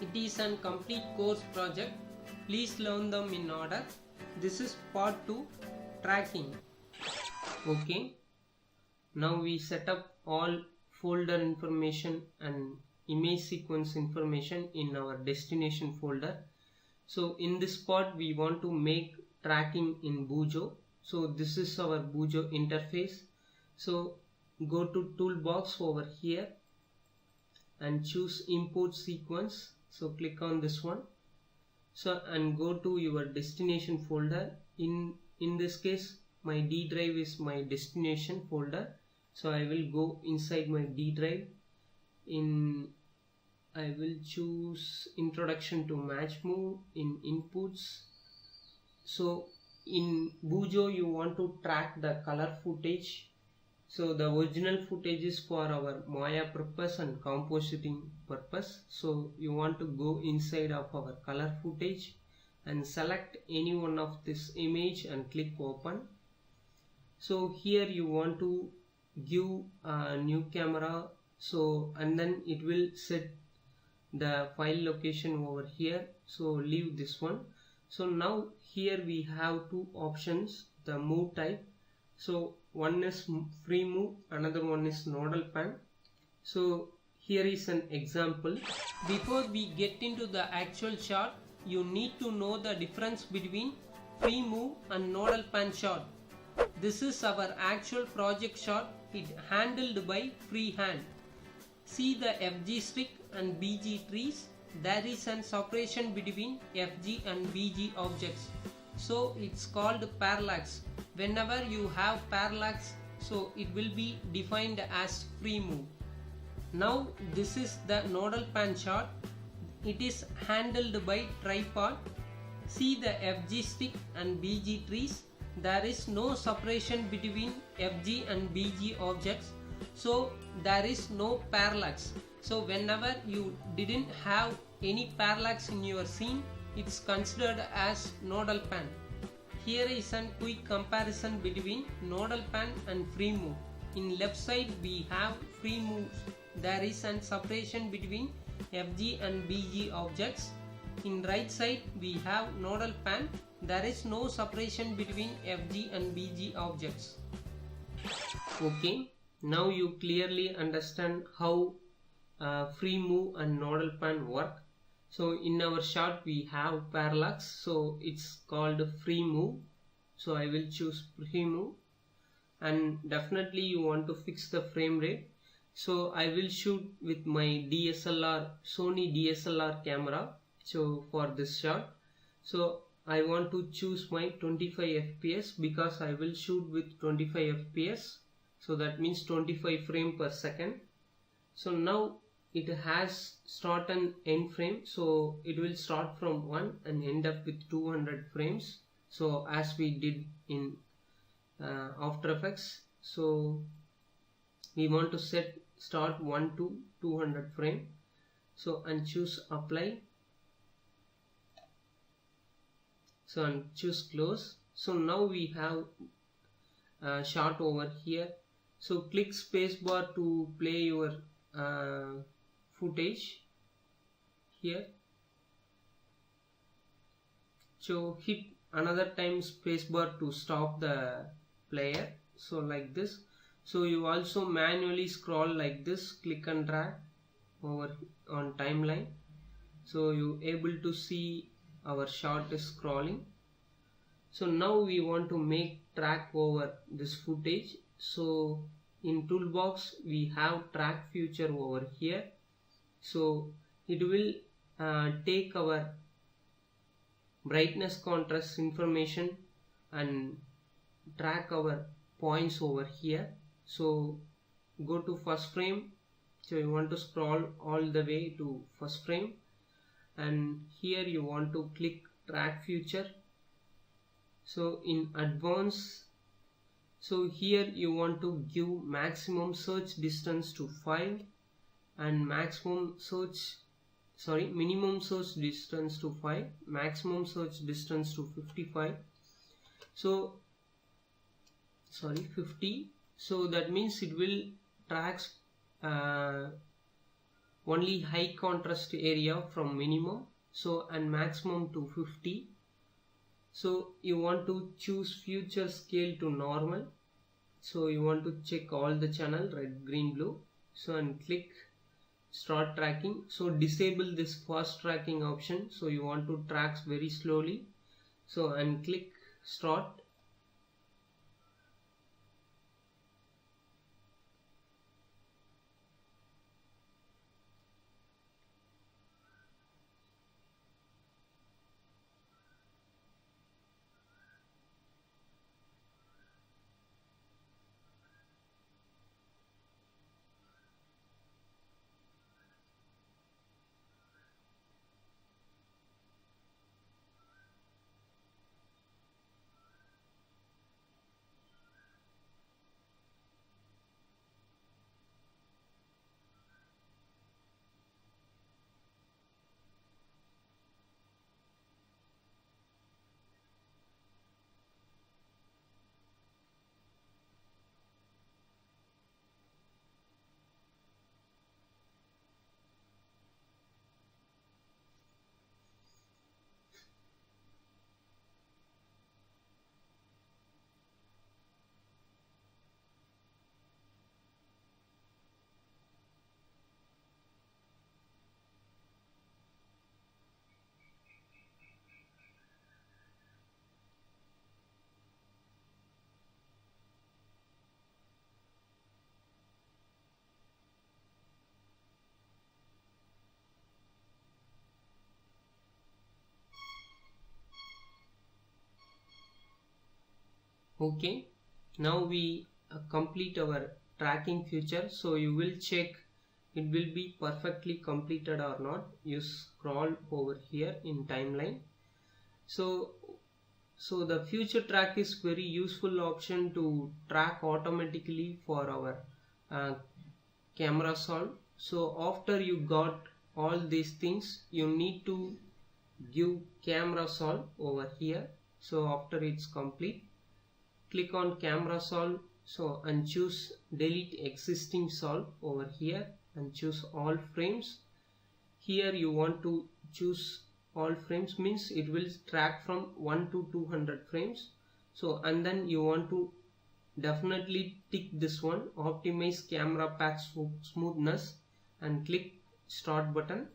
It is a complete course project. Please learn them in order. This is part 2, tracking. Okay. Now we set up all folder information and image sequence information in our destination folder. So in this part we want to make tracking in Bujo. So this is our Bujo interface. So go to toolbox over here and choose import sequence. So click on this one. So and go to your destination folder. In this case my D drive is my destination folder. So I will go inside my D drive. I will choose introduction to matchmove in inputs. So in Bujo you want to track the color footage. So the original footage is for our Maya purpose and compositing purpose. So you want to go inside of our color footage and select any one of this image and click open. So here you want to give a new camera. So and then it will set the file location over here. So leave this one. So now here we have two options, the move type. So one is free move, another one is nodal pan. So here is an example. Before we get into the actual shot, you need to know the difference between free move and nodal pan shot. This is our actual project shot. It handled by freehand. See the FG stick and BG trees. There is an separation between FG and BG objects. So it's called parallax. Whenever you have parallax, so it will be defined as free move. Now this is the nodal pan shot. It is handled by tripod. See the FG stick and BG trees. There is no separation between FG and BG objects. So there is no parallax. So whenever you didn't have any parallax in your scene, it's considered as nodal pan. Here is a quick comparison between nodal pan and free move. In left side we have free moves. There is a separation between FG and BG objects. In right side we have nodal pan. There is no separation between FG and BG objects. Okay, now you clearly understand how free move and nodal pan work. So in our shot we have parallax, so it's called free move. So I will choose free move, and definitely you want to fix the frame rate. So I will shoot with my DSLR, Sony DSLR camera. So for this shot, so I want to choose my 25 fps because I will shoot with 25 fps. So that means 25 frame per second. So now it has start and end frame. So it will start from 1 and end up with 200 frames. So as we did in After Effects. So we want to set start 1 to 200 frame. So and choose apply. So and choose close. So now we have a shot over here. So click spacebar to play your footage here. So hit another time spacebar to stop the player. So like this. So you also manually scroll like this, click and drag over on timeline. So you able to see our shot is scrolling. So now we want to make track over this footage. So in toolbox we have track feature over here. So it will take our brightness contrast information and track our points over here. So go to first frame. So you want to scroll all the way to first frame, and here you want to click track feature. So in advanced, so here you want to give maximum search distance to 5 and minimum search distance to 5, maximum search distance to 55. So sorry 50. So that means it will tracks only high contrast area from minimum, so and maximum to 50. So you want to choose future scale to normal, so you want to check all the channel red, green, blue, so and click start tracking. So disable this fast tracking option, so you want to track very slowly, so and click start. Okay, now we complete our tracking feature. So you will check it will be perfectly completed or not. You scroll over here in timeline. So the future track is very useful option to track automatically for our uh, camera solve. So after you got all these things, you need to give camera solve over here. So after it's complete, click on camera solve, so and choose delete existing solve over here and choose all frames. Here you want to choose all frames, means it will track from 1 to 200 frames. So and then you want to definitely tick this one, optimize camera path smoothness, and click start button.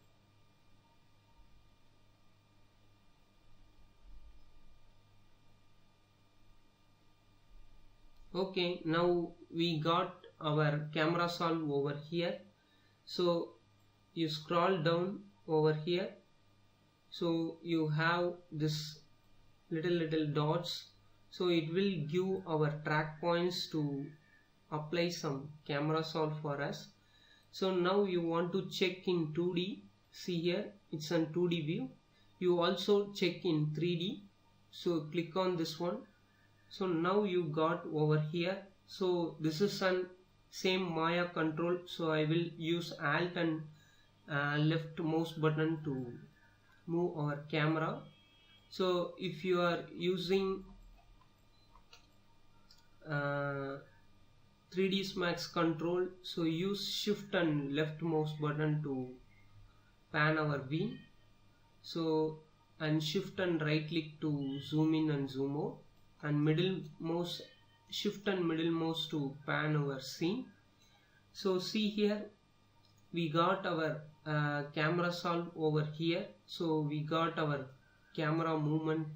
Okay, now we got our camera solve over here. So you scroll down over here, so you have this little dots, so it will give our track points to apply some camera solve for us. So now you want to check in 2D, see here it's an 2D view. You also check in 3D, so click on this one. So now you got over here, so this is an same Maya control, so I will use Alt and left mouse button to move our camera. So if you are using 3ds Max control, so use shift and left mouse button to pan our beam, so and shift and right click to zoom in and zoom out, and middle mouse, shift and middle mouse to pan our scene. So see here we got our camera solve over here, so we got our camera movement,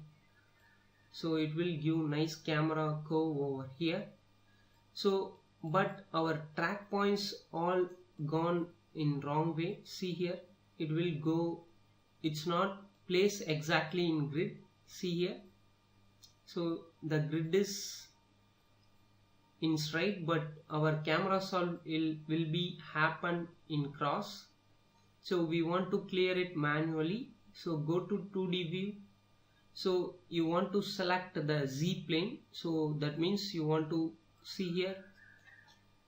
so it will give nice camera curve over here. So but our track points all gone in wrong way. See here it will go, it's not placed exactly in grid. See here, so the grid is in straight, but our camera solve will be happen in cross. So we want to clear it manually, so go to 2D view. So you want to select the Z plane, so that means you want to see here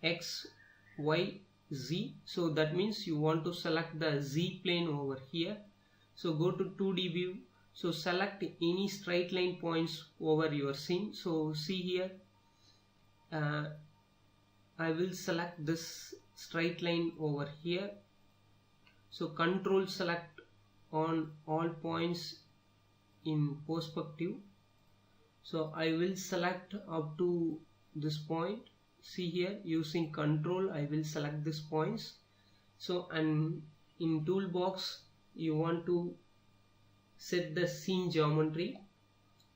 X, Y, Z, so that means you want to select the Z plane over here. So go to 2D view, so select any straight line points over your scene. So see here I will select this straight line over here. So control select on all points in perspective. So I will select up to this point. See here, using control I will select these points. So, and in toolbox you want to set the scene geometry.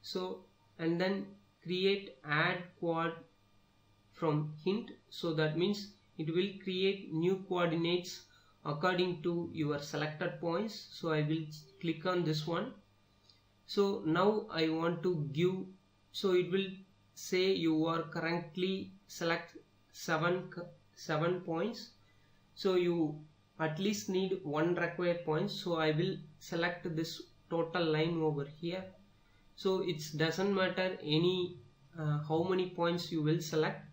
So, and then create add quad from hint. So that means it will create new coordinates according to your selected points. So I will click on this one. So now I want to give, so it will say you are currently select 7 points. So you at least need 1 required point. So I will select this total line over here. So it doesn't matter any how many points you will select.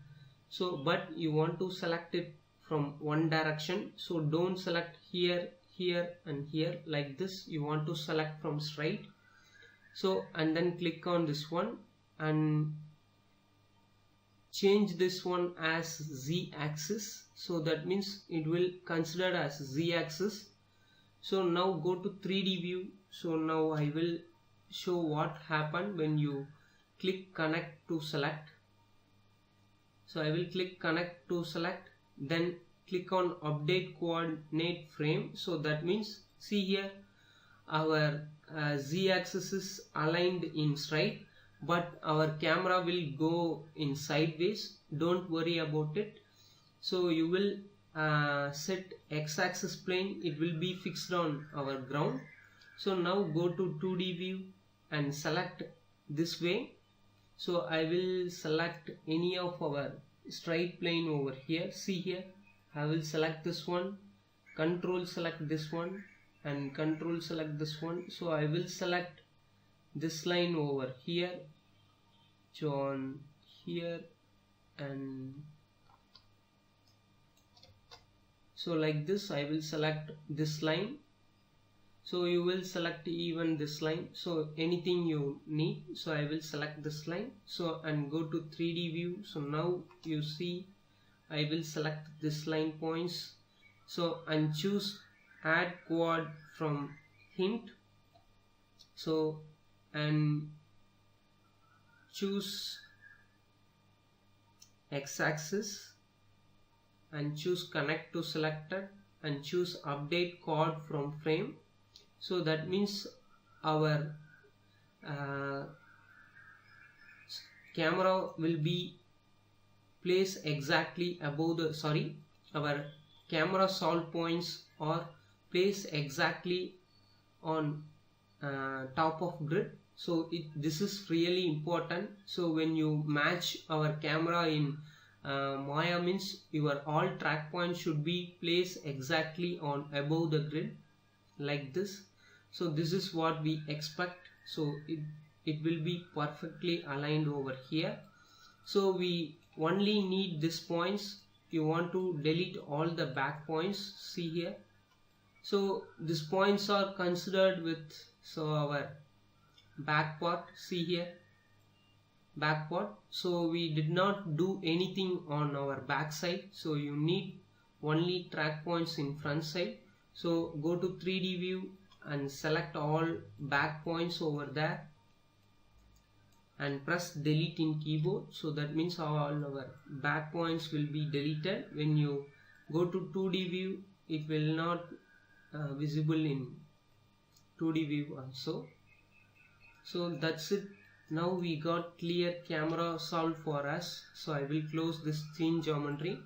So but you want to select it from one direction. So don't select here, here and here like this. You want to select from straight. So and then click on this one and change this one as Z axis. So that means it will consider as Z axis. So now go to 3D view. So now I will show what happened when you click connect to select. So I will click connect to select, then click on update coordinate frame. So that means see here our Z axis is aligned in straight, but our camera will go in sideways. Don't worry about it. So you will set X axis plane, it will be fixed on our ground. So now go to 2D view and select this way. So I will select any of our straight plane over here. See here, I will select this one, control select this one and control select this one. So I will select this line over here, John here, and so like this I will select this line. So you will select even this line, so anything you need. So I will select this line. So and go to 3D view. So now you see I will select this line points. So and choose add quad from hint. So and choose X axis and choose connect to selected and choose update chord from frame. So that means our camera will be placed exactly above the, our camera solve points are placed exactly on top of grid. So this is really important. So when you match our camera in Maya, means your all track points should be placed exactly on above the grid like this. So this is what we expect. So it will be perfectly aligned over here. So we only need these points. You want to delete all the back points. See here. So these points are considered with, so our back part, see here, back part. So we did not do anything on our back side. So you need only track points in front side. So go to 3D view and select all back points over there and press delete in keyboard. So that means all our back points will be deleted. When you go to 2D view, it will not visible in 2D view also. So that's it. Now we got clear camera solved for us. So I will close this scene geometry.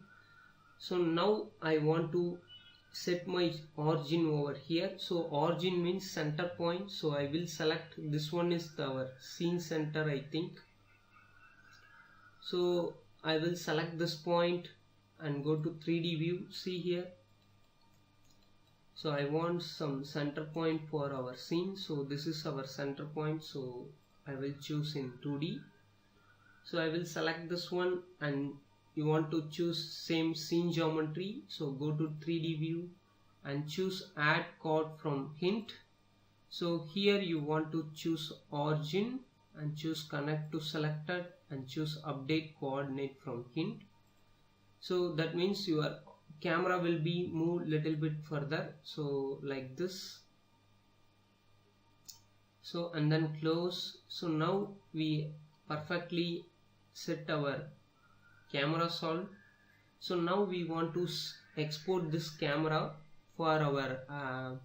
So now I want to set my origin over here. So origin means center point. So I will select this one is our scene center, I think. So I will select this point and go to 3D view. See here. So I want some center point for our scene. So this is our center point. So I will choose in 2D. So I will select this one and you want to choose same scene geometry. So go to 3D view and choose add chord from hint. So here you want to choose origin and choose connect to selected and choose update coordinate from hint. So that means your camera will be moved little bit further, so like this. So and then close. So now we perfectly set our camera solve. So now we want to export this camera for our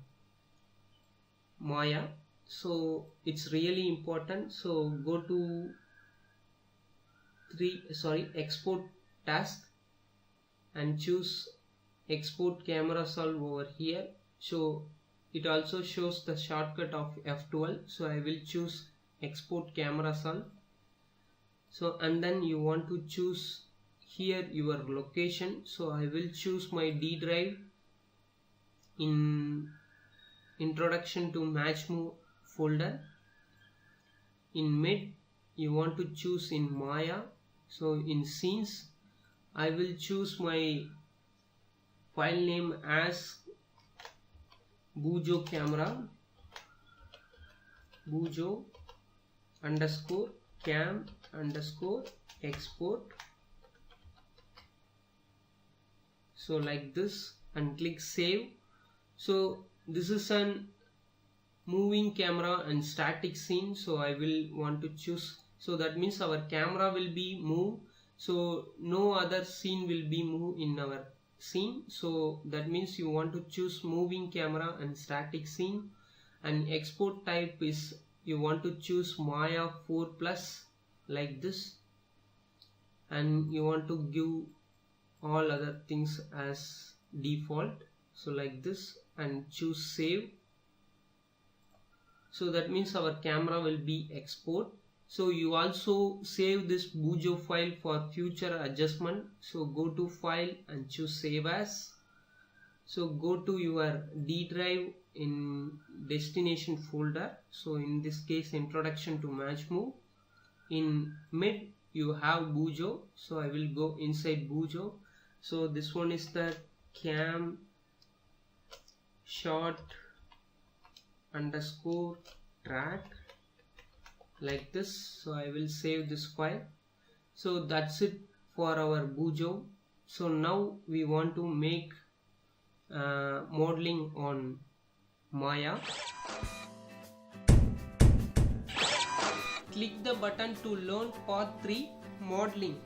Maya. So it's really important. So go to export task and choose export camera solve over here. So it also shows the shortcut of F12. So I will choose export camera solve. So and then you want to choose here your location. So I will choose my D drive in introduction to MatchMove folder. In mid you want to choose in Maya. So in scenes I will choose my file name as Bujo camera, Bujo underscore cam underscore export. So like this, and click save. So this is an moving camera and static scene, so I will want to choose. So that means our camera will be moved, so no other scene will be moved in our scene. So that means you want to choose moving camera and static scene, and export type is you want to choose Maya 4 plus like this, and you want to give all other things as default, so like this, and choose save. So that means our camera will be export. So you also save this Bujo file for future adjustment. So go to file and choose save as. So go to your D drive in destination folder. So in this case introduction to MatchMove. In mid you have Bujo, so I will go inside Bujo. So this one is the cam shot underscore track like this. So I will save this file. So that's it for our Bujo. So now we want to make modeling on Maya. Click the button to learn part 3 modeling.